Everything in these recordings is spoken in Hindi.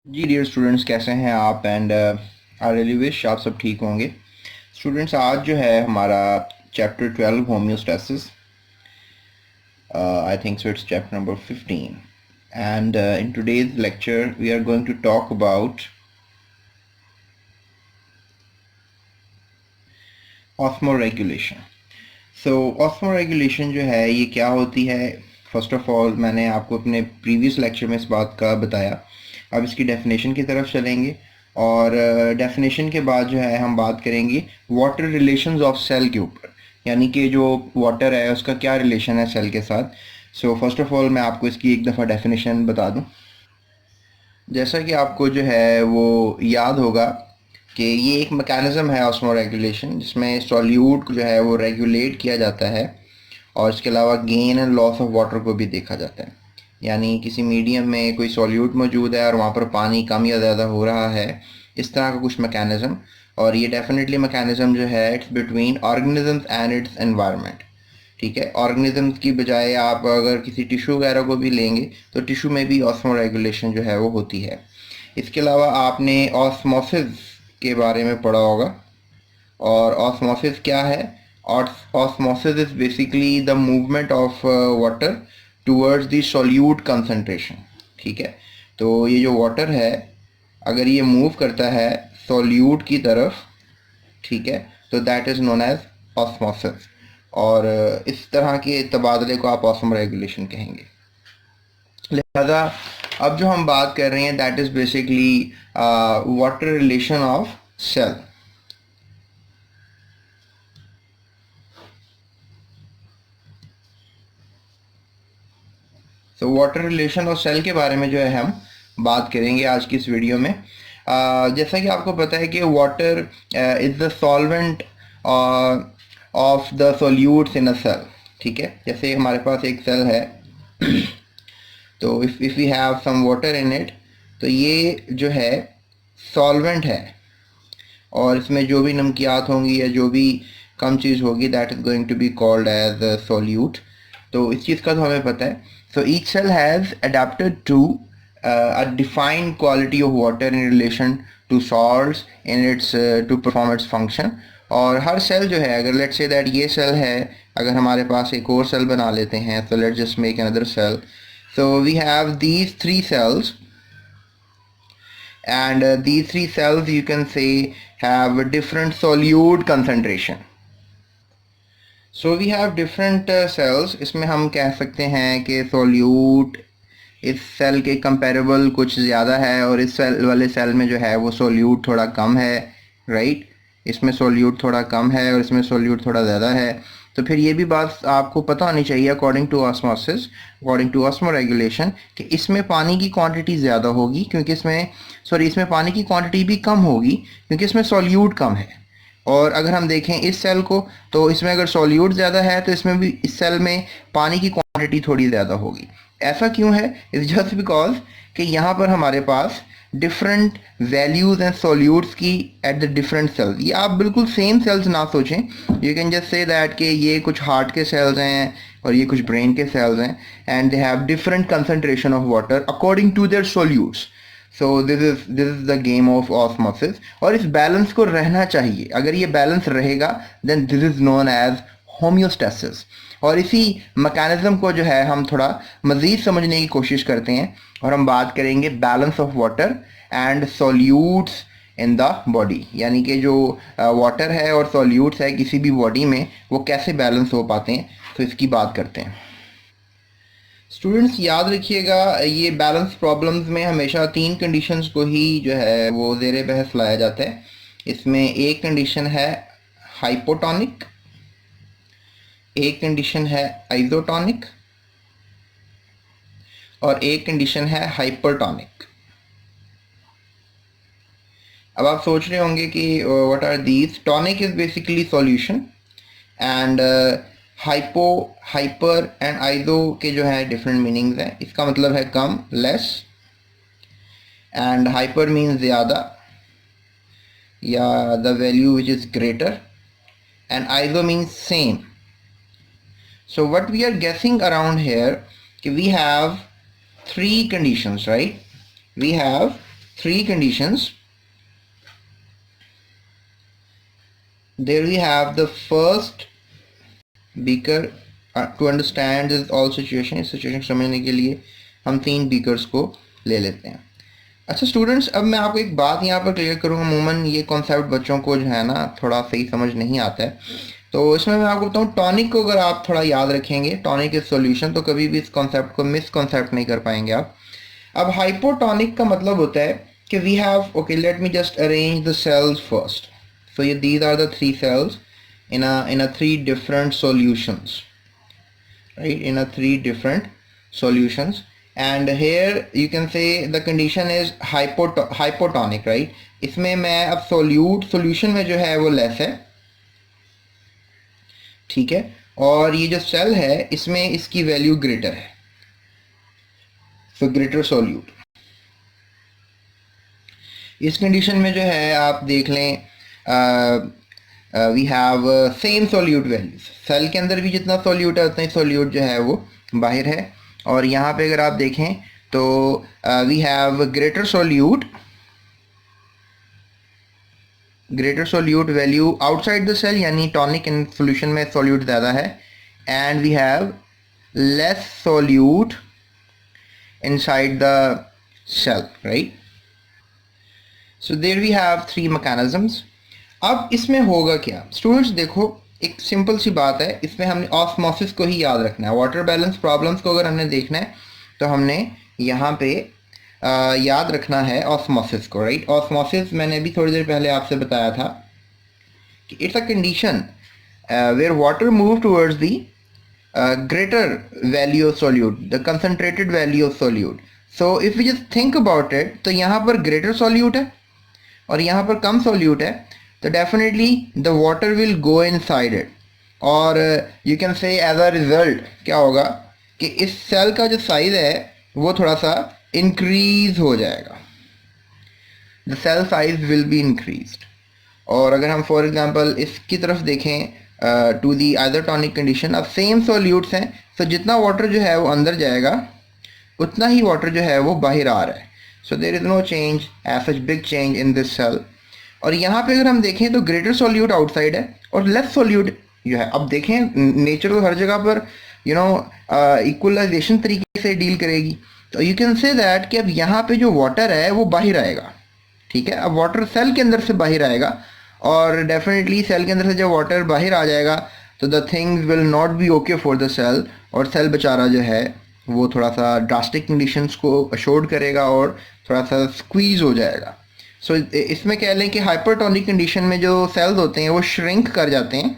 जी डियर स्टूडेंट्स, कैसे हैं आप? एंड आई रियली विश आप सब ठीक होंगे। स्टूडेंट्स, आज जो है हमारा chapter 12 homeostasis, I think so it's chapter number 15, and in today's lecture we are going to talk about osmoregulation. So osmoregulation जो है ये क्या होती है? फर्स्ट ऑफ ऑल मैंने आपको अपने प्रीवियस लेक्चर में इस बात का बताया। अब इसकी डेफिनेशन की तरफ चलेंगे और डेफिनेशन के बाद जो है हम बात करेंगे वाटर रिलेशंस ऑफ सेल के ऊपर, यानी कि जो वाटर है उसका क्या रिलेशन है सेल के साथ। सो फर्स्ट ऑफ ऑल मैं आपको इसकी एक दफ़ा डेफिनेशन बता दूं। जैसा कि आपको जो है वो याद होगा कि ये एक मैकेनिज़्म है ऑस्मो रेगुलेशन, जिसमें सॉल्यूट जो है वो रेगुलेट किया जाता है और इसके अलावा gain and loss of water को भी देखा जाता है। यानी किसी मीडियम में कोई सॉल्यूट मौजूद है और वहाँ पर पानी कम या ज़्यादा हो रहा है, इस तरह का कुछ मैकेनिज़्म। और ये डेफिनेटली मैकेनिज़्म जो है it's between organisms and it's environment. ठीक है, ऑर्गेनिजम्स की बजाय आप अगर किसी टिश्यू वगैरह को भी लेंगे तो टिश्यू में भी ऑस्मो रेगुलेशन जो है वो होती है। इसके अलावा आपने ऑस्मोसिस के बारे में पढ़ा होगा। और ऑस्मोसिस क्या है? Osmosis is basically the movement of water towards the solute concentration. ठीक है, तो ये जो वाटर है अगर ये मूव करता है सॉल्यूट की तरफ, ठीक है, तो that is known as osmosis. और इस तरह के तबादले को आप ऑस्मो रेगुलेशन कहेंगे। लिहाजा अब जो हम बात कर रहे हैं that is basically water relation of cell. तो वाटर रिलेशन और सेल के बारे में जो है हम बात करेंगे आज की इस वीडियो में। जैसा कि आपको पता है कि water is the solvent of the solutes in a cell. ठीक है, जैसे हमारे पास एक सेल है तो if we have some water in it, तो ये जो है सॉल्वेंट है और इसमें जो भी नमकियात होंगी या जो भी कम चीज़ होगी that is going to be called as solute. तो इस चीज़ का तो हमें पता है। So each cell has adapted to a defined quality of water in relation to salts in its to perform its function. और हर सेल जो है, अगर लेट्स से दैट ये सेल है, अगर हमारे पास एक और सेल बना लेते हैं, तो let's just make another cell. So we have these three cells, and these three cells you can say have a different solute concentration. So we have different cells. इसमें हम कह सकते हैं कि solute इस सेल के कंपेरेबल कुछ ज़्यादा है और इस सेल वाले सेल में जो है वो सोल्यूट थोड़ा कम है, राइट। इसमें सोल्यूट थोड़ा कम है और इसमें सोल्यूट थोड़ा ज़्यादा है। तो फिर ये भी बात आपको पता होनी चाहिए according to osmosis, according to osmoregulation, कि इसमें पानी की क्वांटिटी ज़्यादा होगी क्योंकि इसमें पानी की क्वांटिटी भी कम होगी क्योंकि इसमें सोल्यूट कम है। और अगर हम देखें इस सेल को, तो इसमें अगर सोल्यूट ज़्यादा है तो इसमें भी, इस सेल में पानी की क्वांटिटी थोड़ी ज़्यादा होगी। ऐसा क्यों है? इट्स जस्ट बिकॉज कि यहाँ पर हमारे पास डिफरेंट वैल्यूज़ एंड सोल्यूट्स की एट द डिफरेंट सेल्स। ये आप बिल्कुल सेम सेल्स ना सोचें। You can just say that कि ये कुछ हार्ट के सेल्स हैं और ये कुछ ब्रेन के सेल्स हैं, and they have different concentration of water according to their solutes. So this is the game of osmosis. और इस बैलेंस को रहना चाहिए। अगर ये बैलेंस रहेगा then this is known as homeostasis. और इसी मैकेनिज्म को जो है हम थोड़ा मज़ीद समझने की कोशिश करते हैं और हम बात करेंगे balance of water and solutes in the body. यानी कि जो वाटर है और सॉल्यूट्स है किसी भी बॉडी में, वो कैसे बैलेंस हो पाते हैं, तो इसकी बात करते हैं। स्टूडेंट्स याद रखिएगा, ये बैलेंस प्रॉब्लम्स में हमेशा तीन कंडीशंस को ही जो है वो ज़ेरे बहस लाया जाता है। इसमें एक कंडीशन है हाइपोटोनिक, एक कंडीशन है आइसोटोनिक और एक कंडीशन है हाइपरटोनिक। अब आप सोच रहे होंगे कि what are these? Tonic is basically solution, and hypo, hyper and iso के जो है डिफरेंट मीनिंग्स हैं। इसका मतलब है कम, लेस, एंड हाइपर मीन्स ज़्यादा या the value which is greater, and iso means same. So what we are guessing around here, we have three conditions, right? We have three conditions. There we have the first beaker. To understand this all situation, इस सिचुएशन समझने के लिए हम 3 बीकर्स को ले लेते हैं. अच्छा स्टूडेंट्स, अब मैं आपको एक बात यहाँ पर क्लियर करूँगा. अमूमन ये कॉन्सेप्ट बच्चों को जो है ना थोड़ा सही समझ नहीं आता है, तो इसमें मैं आपको बताऊँ टॉनिक को अगर आप थोड़ा याद रखेंगे, टॉनिक इज सॉल्यूशन, तो कभी भी इस कॉन्सेप्ट को मिस कॉन्सेप्ट नहीं कर पाएंगे आप. अब हाइपोटोनिक का मतलब होता है कि we have, okay let me just arrange the cells first. So ये these are the 3 cells in a 3 different solutions, right, in a 3 different solutions. And here you can say the condition is hypotonic, right. इसमें मैं अब solution में जो है वो लेस है, ठीक है, और ये जो सेल है इसमें इसकी वैल्यू ग्रेटर है, so greater solute. इस कंडीशन में जो है आप देख लें we have same solute values. Cell के अंदर भी जितना सोल्यूट है उतना ही सोल्यूट जो है वो बाहर है. और यहाँ पे अगर आप देखें तो we have greater solute value outside the cell, यानी टॉनिक इन सोल्यूशन में सोल्यूट ज़्यादा है. And we have less solute inside the cell, right. So there we have 3 mechanisms. अब इसमें होगा क्या स्टूडेंट्स, देखो एक सिंपल सी बात है, इसमें हमने ऑस्मोसिस को ही याद रखना है. वाटर बैलेंस प्रॉब्लम्स को अगर हमने देखना है तो हमने यहाँ पे याद रखना है ऑस्मोसिस को, राइट. ऑस्मोसिस मैंने अभी थोड़ी देर पहले आपसे बताया था कि it's a condition where water move towards the greater value of solute, the concentrated value of solute. So if you just think about it, तो यहाँ पर ग्रेटर सोल्यूट है और यहाँ पर कम सोल्यूट है, तो definitely the water will go inside it. और you can say as a result क्या होगा कि इस सेल का जो साइज़ है वो थोड़ा सा इंक्रीज हो जाएगा, the cell size will be increased. और अगर हम फॉर एग्जांपल इसकी तरफ देखें टू दी आइसोटोनिक कंडीशन, अब सेम सॉल्यूट्स हैं, तो जितना वाटर जो है वो अंदर जाएगा उतना ही वाटर जो है वो बाहर आ रहा है. So there is no change as such big change in this cell. और यहाँ पे अगर हम देखें तो ग्रेटर सोल्यूट आउटसाइड है और लेस सोल्यूट जो है, अब देखें नेचर तो हर जगह पर यू नो इक्वलाइजेशन तरीके से डील करेगी. तो यू कैन से दैट कि अब यहाँ पे जो वाटर है वो बाहर आएगा, ठीक है. अब वाटर सेल के अंदर से बाहर आएगा और डेफिनेटली सेल के अंदर से जब वाटर बाहर आ जाएगा तो the things will not be okay for the cell, और सेल बेचारा जो है वो थोड़ा सा ड्रास्टिक कंडीशंस को अशोर्ड करेगा और थोड़ा सा स्क्वीज हो जाएगा. सो इसमें कह लें कि हाइपरटोनिक कंडीशन में जो सेल्स होते हैं वो श्रिंक कर जाते हैं,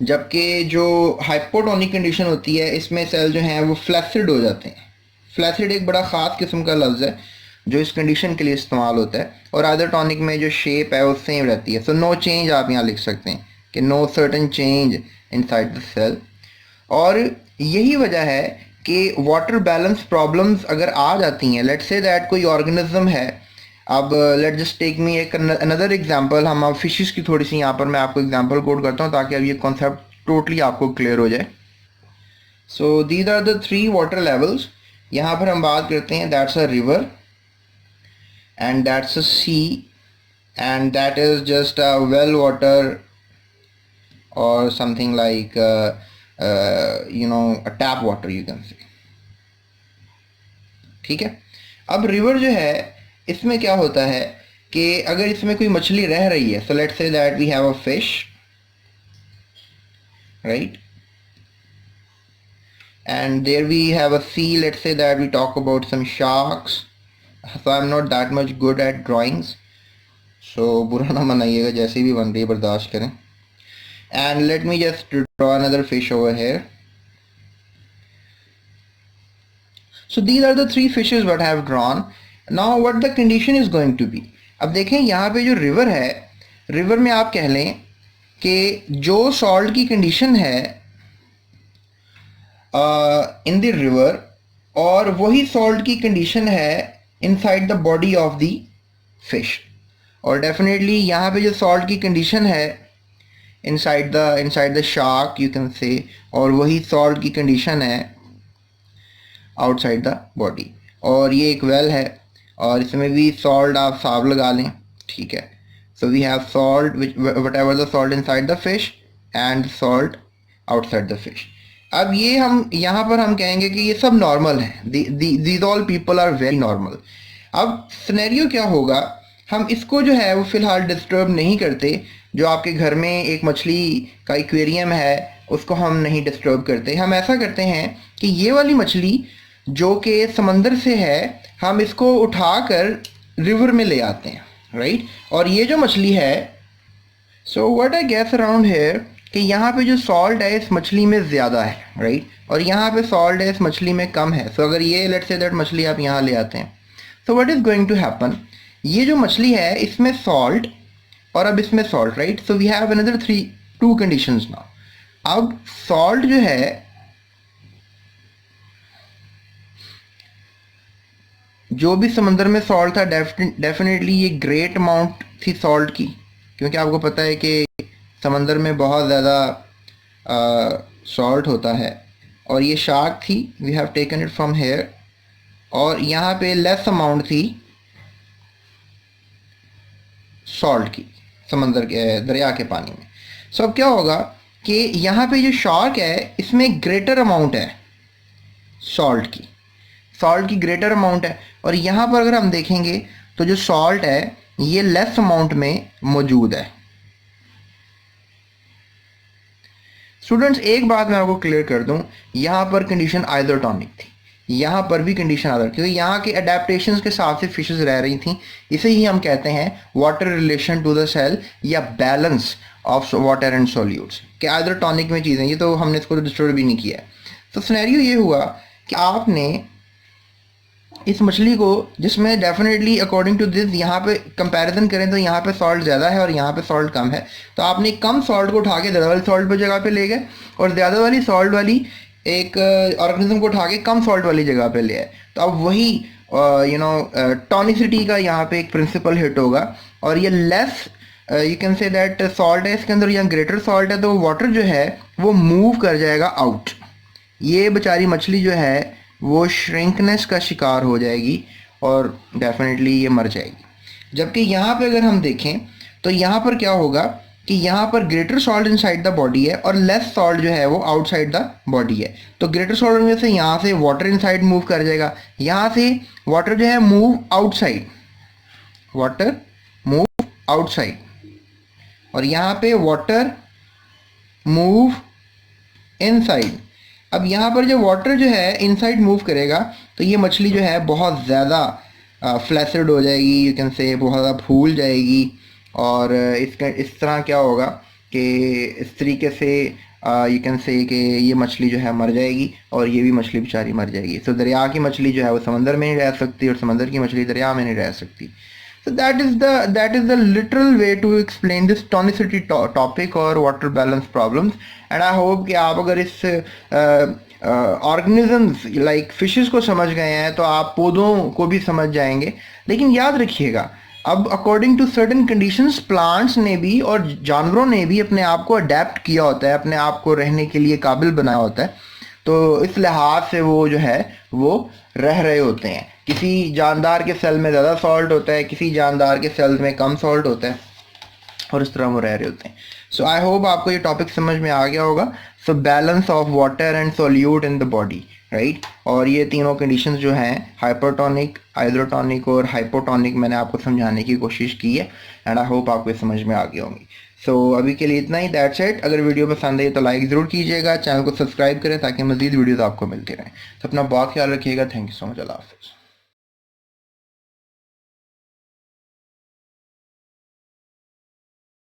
जबकि जो हाइपोटोनिक कंडीशन होती है इसमें सेल जो हैं वो फ्लैसिड हो जाते हैं. फ्लैसिड एक बड़ा ख़ास किस्म का लफ्ज़ है जो इस कंडीशन के लिए इस्तेमाल होता है, और आइसोटोनिक में जो शेप है वो सेम रहती है. सो नो चेंज आप यहाँ लिख सकते हैं कि no certain change inside the cell. और यही वजह है कि वाटर बैलेंस प्रॉब्लम्स अगर आ जाती हैं, लेट्स से दैट कोई ऑर्गेनिज्म है, अब लेट जस्ट टेक मी एक अनदर एग्जांपल, हम अब फिशेस की थोड़ी सी यहाँ पर मैं आपको एग्जांपल कोड करता हूँ ताकि अब ये कॉन्सेप्ट टोटली आपको क्लियर हो जाए. So these are the 3 water levels. यहाँ पर हम बात करते हैं that's a river and that's a sea and that is just a well water और something like a tap water you can say, ठीक है. अब रिवर जो है इसमें क्या होता है कि अगर इसमें कोई मछली रह रही है, so let's say that we have a fish, right, and there we have a sea, let's say that we talk about some sharks. So I'm not that much good at drawings, so बुरा ना मनाइएगा, जैसे भी बन रही है बर्दाश्त करें. And let me just draw another fish over here. So these are the 3 fishes what I have drawn. Now what the condition is going to be. अब देखें यहाँ पे जो रिवर है, रिवर में आप कह लें कि जो सॉल्ट की कंडीशन है इन द रिवर, और वही सॉल्ट की कंडीशन है inside the body of the fish. और डेफिनेटली यहाँ पे जो सॉल्ट की कंडीशन है inside the shark you can say, और वही सॉल्ट की कंडीशन है आउटसाइड द बॉडी. और ये एक वेल है और इसमें भी सॉल्ट आप साफ लगा लें, ठीक है। So we have salt whatever the salt inside the fish and salt outside the fish. अब ये हम यहाँ पर हम कहेंगे कि ये सब नॉर्मल है, these all people are very normal. अब सिनेरियो क्या होगा, हम इसको जो है वो फ़िलहाल डिस्टर्ब नहीं करते। जो आपके घर में एक मछली का एक्वेरियम है उसको हम नहीं डिस्टर्ब करते। हम ऐसा करते हैं कि ये वाली मछली जो कि समंदर से है हम इसको उठाकर रिवर में ले आते हैं, राइट। और ये जो मछली है, so what I guess around here कि यहाँ पे जो सॉल्ट है इस मछली में ज़्यादा है, राइट, और यहाँ पे सॉल्ट है इस मछली में कम है। सो अगर ये लेट्स से दैट मछली आप यहाँ ले आते हैं, so what is going to happen, ये जो मछली है इसमें सॉल्ट और अब इसमें salt, right. So we have another two conditions now. अब सॉल्ट जो है, जो भी समंदर में सॉल्ट था डेफिनेटली ये ग्रेट अमाउंट थी सॉल्ट की, क्योंकि आपको पता है कि समंदर में बहुत ज़्यादा सॉल्ट होता है। और ये शार्क थी, we have taken it from here, और यहाँ पे लेस अमाउंट थी सॉल्ट की समंदर के दरिया के पानी में। सो अब क्या होगा कि यहाँ पे जो शार्क है इसमें ग्रेटर अमाउंट है सॉल्ट की ग्रेटर अमाउंट है, और यहाँ पर अगर हम देखेंगे तो जो सॉल्ट है ये लेस अमाउंट में मौजूद है। स्टूडेंट्स एक बात मैं आपको क्लियर कर दूं, यहाँ पर कंडीशन आइसोटोनिक थी, यहाँ पर भी कंडीशन आदर, क्योंकि यहाँ के अडेप्टेशंस के हिसाब से फिशेस रह रही थी। इसे ही हम कहते हैं water relation to the cell या balance of water and solutes, कि आइसोटोनिक में चीज़ें, ये तो हमने इसको डिस्टर्ब भी नहीं किया। तो सिनेरियो ये हुआ कि आपने इस मछली को, जिसमें डेफिनेटली अकॉर्डिंग टू दिस यहाँ पे कंपैरिजन करें तो यहाँ पे सॉल्ट ज़्यादा है और यहाँ पे सॉल्ट कम है, तो आपने कम सॉल्ट को उठा के ज़्यादा वाली सॉल्ट पर जगह पे ले गए और ज़्यादा वाली सॉल्ट वाली एक ऑर्गेनिज्म को उठा के कम सॉल्ट वाली जगह पे ले आए। तो अब वही टॉनिसिटी का यहाँ पे एक प्रिंसिपल हिट होगा, और ये less you can say that salt है इसके अंदर, या ग्रेटर सॉल्ट है, तो वाटर जो है वो मूव कर जाएगा आउट। ये बेचारी मछली जो है वो श्रिंकनेस का शिकार हो जाएगी और डेफिनेटली ये मर जाएगी। जबकि यहाँ पे अगर हम देखें तो यहाँ पर क्या होगा कि यहाँ पर greater salt inside the body है और लेस सॉल्ट जो है वो आउटसाइड द बॉडी है। तो ग्रेटर सॉल्ट में से यहाँ से वाटर इनसाइड मूव कर जाएगा, यहाँ से वाटर जो है move outside, water move outside, और यहाँ पे वाटर मूव इनसाइड। अब यहाँ पर जो वाटर जो है इनसाइड मूव करेगा तो ये मछली जो है बहुत ज़्यादा फ्लैसिड हो जाएगी, यू कैन से बहुत ज़्यादा फूल जाएगी, और इसका इस तरह क्या होगा कि इस तरीके से यू कैन से कि ये मछली जो है मर जाएगी और ये भी मछली बेचारी मर जाएगी। तो दरिया की मछली जो है वो समंदर में नहीं रह सकती और समंदर की मछली दरिया में नहीं रह सकती। So that is the literal way to explain this tonicity topic or water balance problems, and I hope कि आप अगर इस organisms like fishes को समझ गए हैं तो आप पौधों को भी समझ जाएंगे। लेकिन याद रखिएगा, अब according to certain conditions plants ने भी और जानवरों ने भी अपने आप को अडेप्ट किया होता है, अपने आप को रहने के लिए काबिल बनाया होता है, तो इस लिहाज से वो जो है वो रह रहे होते हैं। किसी जानदार के सेल में ज़्यादा सॉल्ट होता है, किसी जानदार के सेल्स में कम सॉल्ट होता है, और इस तरह वो रह रहे होते हैं। सो आई होप आपको ये टॉपिक समझ में आ गया होगा। So balance of water and solute in the body, right, और ये तीनों कंडीशंस जो हैं हाइपरटोनिक, आइसोटोनिक और हाइपोटोनिक, मैंने आपको समझाने की कोशिश की है, एंड आई होप आपको समझ में आ गई होंगी। सो अभी के लिए इतना ही, दैट्स इट। अगर वीडियो पसंद आई तो लाइक ज़रूर कीजिएगा, चैनल को सब्सक्राइब करें ताकि मज़ीद वीडियोज़ आपको मिलती रहें। तो अपना बहुत ख्याल रखिएगा। Thank you so much. अल्लाह हाफ़िज़।